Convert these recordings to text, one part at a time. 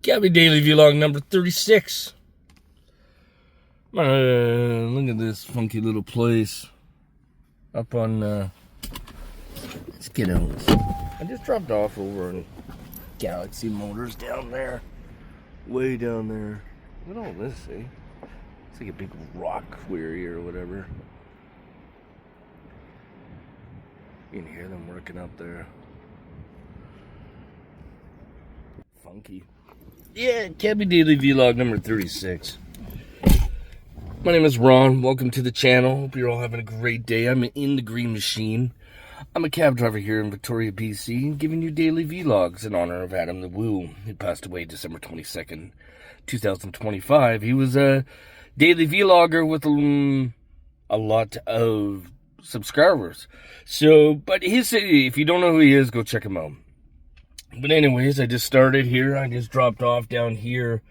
CABBIE Daily Vlog number 36. Look at this funky little place up on, let's get out. I just dropped off over in Galaxy Motors down there. Way down there. Look at all this, eh? It's like a big rock quarry or whatever. You can hear them working up there. Funky. Yeah, CABBIE Daily Vlog number 36. My name is Ron. Welcome to the channel. Hope you're all having a great day. I'm in the Green Machine. I'm a cab driver here in Victoria, BC, giving you daily vlogs in honor of Adam the Woo, who passed away December 22nd, 2025. He was a daily vlogger with a lot of subscribers. So, but if you don't know who he is, go check him out. But anyways, I just started here. I just dropped off down here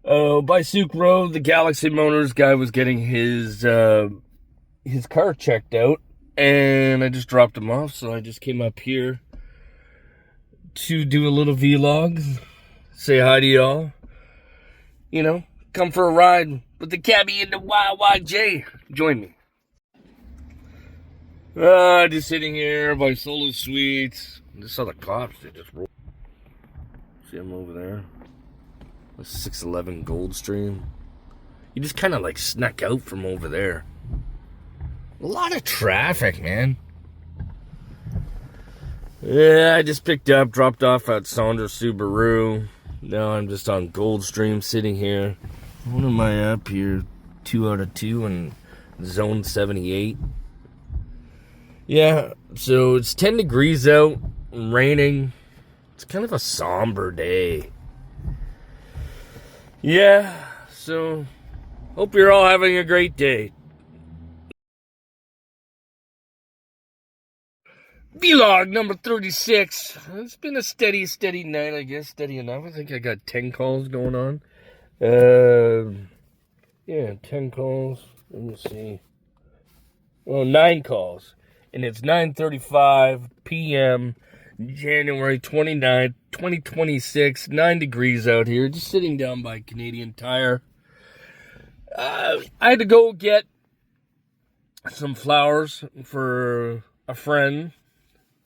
by Souk Road. The Galaxy Motors guy was getting his car checked out, and I just dropped him off. So I just came up here to do a little vlog, say hi to y'all. You know, come for a ride with the cabbie and the YYJ. Join me. Just sitting here by Solo Suites. I just saw the cops. They just rolled. See them over there? The 611 Goldstream. You just kind of like snuck out from over there. A lot of traffic, man. Yeah, I just picked up, dropped off at Sandra Subaru. Now I'm just on Goldstream sitting here. What am I up here? 2 out of 2 in zone 78. Yeah, so it's 10 degrees out, raining. It's kind of a somber day. Yeah, so hope you're all having a great day. Vlog number 36. It's been a steady night, I guess. Steady enough. I think I got 10 calls going on. Yeah, 10 calls. Let me see. Well, 9 calls. And it's 9:35 p.m. January 29th, 2026. 9 degrees out here. Just sitting down by Canadian Tire. I had to go get some flowers for a friend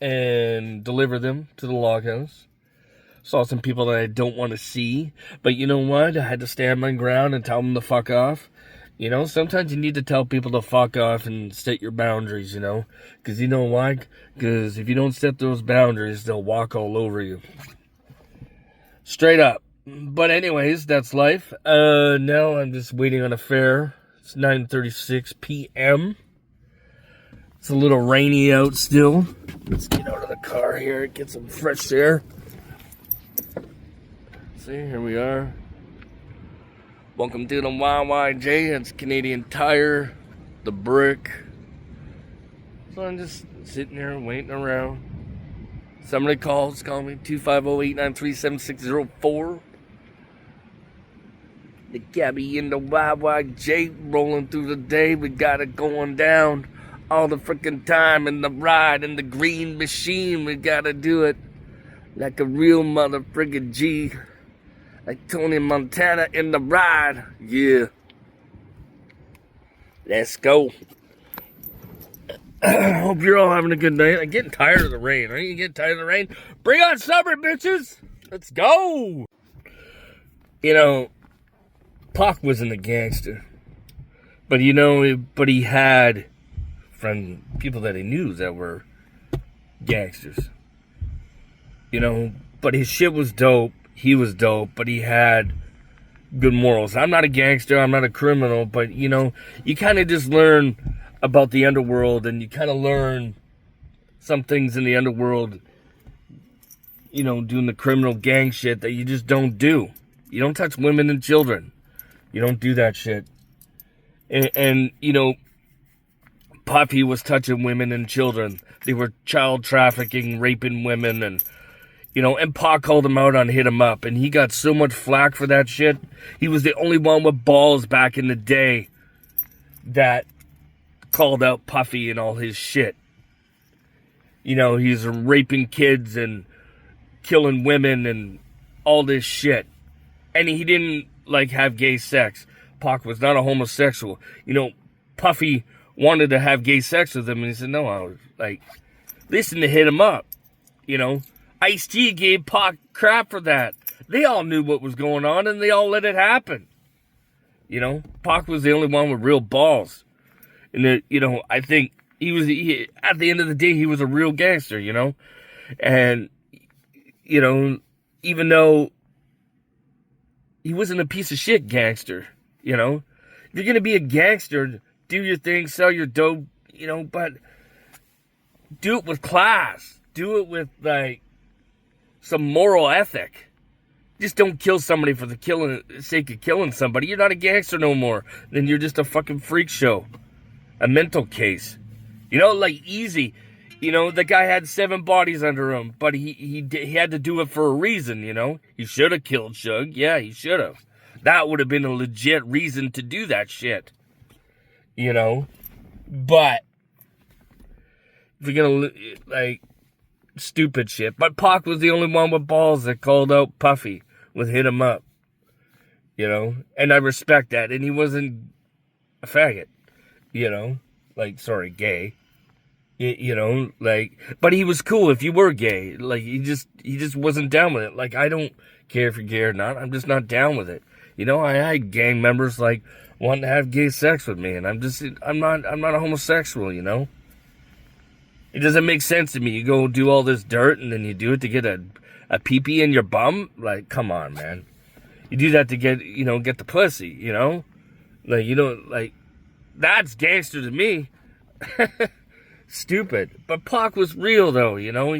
and deliver them to the log house. Saw some people that I don't want to see. But you know what? I had to stand my ground and tell them to fuck off. You know, sometimes you need to tell people to fuck off and set your boundaries, you know. Because you know why? Because if you don't set those boundaries, they'll walk all over you. Straight up. But anyways, that's life. Now I'm just waiting on a fare. It's 9:36 p.m. It's a little rainy out still. Let's get out of the car here and get some fresh air. See, here we are. Welcome to the YYJ. It's Canadian Tire, the brick. So I'm just sitting here waiting around. Somebody call me 250-893-7604. The cabbie and the YYJ rolling through the day. We got it going down all the freaking time in the ride in the Green Machine. We gotta do it like a real mother friggin' G. Like Tony Montana in the ride. Yeah. Let's go. Hope you're all having a good night. I'm getting tired of the rain. Aren't you getting tired of the rain? Bring on summer, bitches. Let's go. You know, Pac wasn't a gangster. But you know, he had people that he knew that were gangsters. You know, but his shit was dope. He was dope, but he had good morals. I'm not a gangster, I'm not a criminal, but, you know, you kind of just learn about the underworld, and you kind of learn some things in the underworld, you know, doing the criminal gang shit that you just don't do. You don't touch women and children. You don't do that shit. And you know, Puffy was touching women and children. They were child trafficking, raping women, and you know, and Pac called him out on Hit 'Em Up, and he got so much flack for that shit. He was the only one with balls back in the day that called out Puffy and all his shit. You know, he's raping kids and killing women and all this shit. And he didn't, like, have gay sex. Pac was not a homosexual. You know, Puffy wanted to have gay sex with him, and he said, no, I was, like, listen to Hit 'Em Up. You know, Ice-T gave Pac crap for that. They all knew what was going on, and they all let it happen. You know, Pac was the only one with real balls. And, you know, I think at the end of the day, he was a real gangster, you know? And, you know, even though he wasn't a piece of shit gangster, you know? If you're going to be a gangster, do your thing, sell your dope, you know, but do it with class. Do it with, like, some moral ethic. Just don't kill somebody for the sake of killing somebody. You're not a gangster no more. Then you're just a fucking freak show. A mental case. You know, like Easy. You know, the guy had 7 bodies under him. But he had to do it for a reason, you know. He should have killed Suge. Yeah, he should have. That would have been a legit reason to do that shit. You know. But if you're gonna, like, stupid shit. But Pac was the only one with balls that called out Puffy with Hit 'Em Up. You know? And I respect that. And he wasn't a faggot. You know? Like, sorry, gay. You know? Like, but he was cool if you were gay. Like, he just wasn't down with it. Like, I don't care if you're gay or not. I'm just not down with it. You know, I had gang members, like, wanting to have gay sex with me. And I'm not a homosexual, you know? It doesn't make sense to me. You go do all this dirt and then you do it to get a pee-pee in your bum? Like, come on, man. You do that to get the pussy, you know? Like, you don't, like, that's gangster to me. Stupid. But Pac was real, though, you know?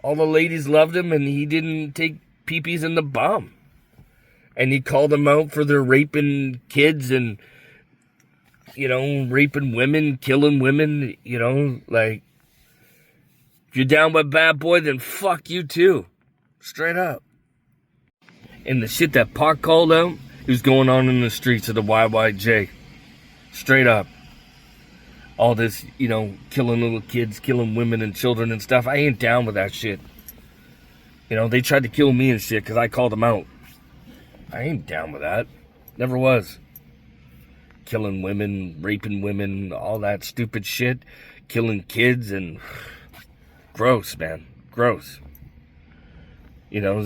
All the ladies loved him and he didn't take pee-pees in the bum. And he called them out for their raping kids and, you know, raping women, killing women, you know, like, if you're down with bad boy, then fuck you too. Straight up. And the shit that Pac called out, it was going on in the streets of the YYJ. Straight up. All this, you know, killing little kids, killing women and children and stuff. I ain't down with that shit. You know, they tried to kill me and shit because I called them out. I ain't down with that. Never was. Killing women, raping women, all that stupid shit. Killing kids and... Gross, man. Gross. You know,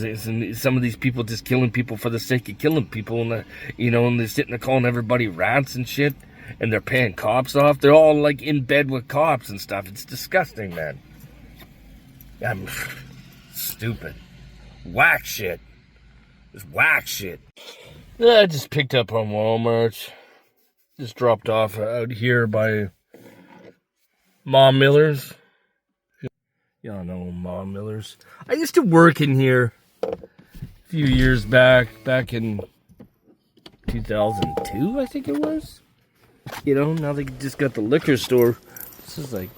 some of these people just killing people for the sake of killing people. And, you know, and they're sitting there calling everybody rats and shit. And they're paying cops off. They're all, like, in bed with cops and stuff. It's disgusting, man. I'm stupid. Whack shit. Just whack shit. Yeah, I just picked up on Walmart. Just dropped off out here by Mom Miller's. Y'all know Mom Miller's. I used to work in here a few years back in 2002, I think it was. You know, now they just got the liquor store. This is like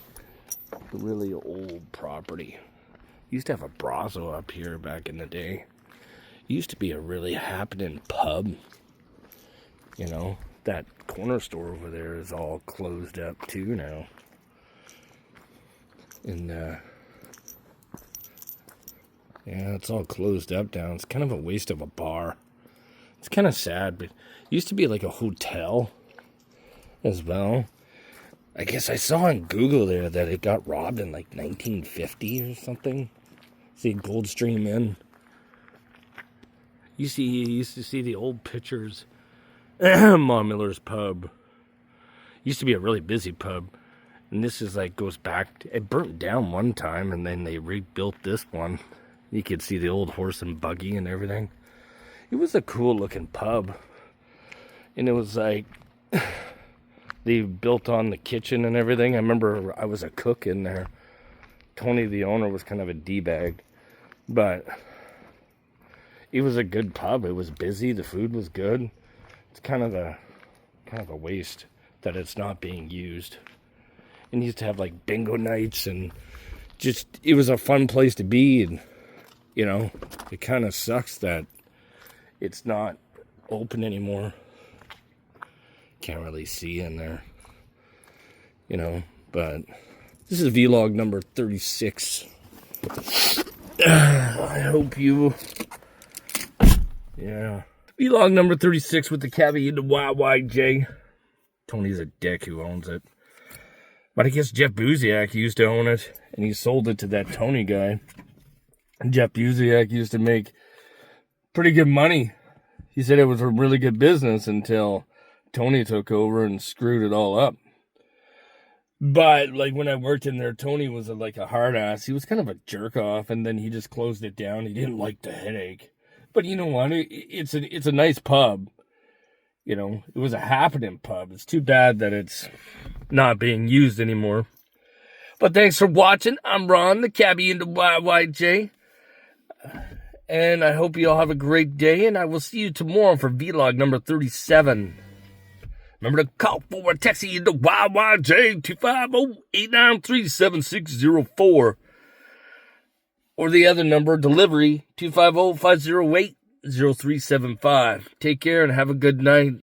a really old property. Used to have a brothel up here back in the day. Used to be a really happening pub. You know, that corner store over there is all closed up too now. And, yeah, it's all closed up now. It's kind of a waste of a bar. It's kind of sad, but it used to be like a hotel as well. I guess I saw on Google there that it got robbed in like 1950 or something. See Goldstream Inn. You used to see the old pictures. Mom Miller's pub. Used to be a really busy pub. And this is like, goes back, it burnt down one time and then they rebuilt this one. You could see the old horse and buggy and everything. It was a cool looking pub. And it was like, they built on the kitchen and everything. I remember I was a cook in there. Tony, the owner, was kind of a D-bag. But it was a good pub. It was busy. The food was good. It's kind of a waste that it's not being used. And used to have like bingo nights and just, it was a fun place to be. And, you know, it kind of sucks that it's not open anymore. Can't really see in there, you know, but this is vlog number 36. I hope you Yeah. Vlog number 36 with the cabbie and the YYJ. Tony's a dick who owns it. But I guess Jeff Buziak used to own it, and he sold it to that Tony guy. And Jeff Buziak used to make pretty good money. He said it was a really good business until Tony took over and screwed it all up. But, like, when I worked in there, Tony was like a hard ass. He was kind of a jerk off, and then he just closed it down. He didn't like the headache. But you know what? It's a nice pub. You know, it was a happening pub. It's too bad that it's not being used anymore. But thanks for watching. I'm Ron, the cabbie and the YYJ. And I hope you all have a great day, and I will see you tomorrow for vlog number 37. Remember to call for a taxi into YYJ 250-893-7604. Or the other number, delivery, 250-508-0375. Take care and have a good night.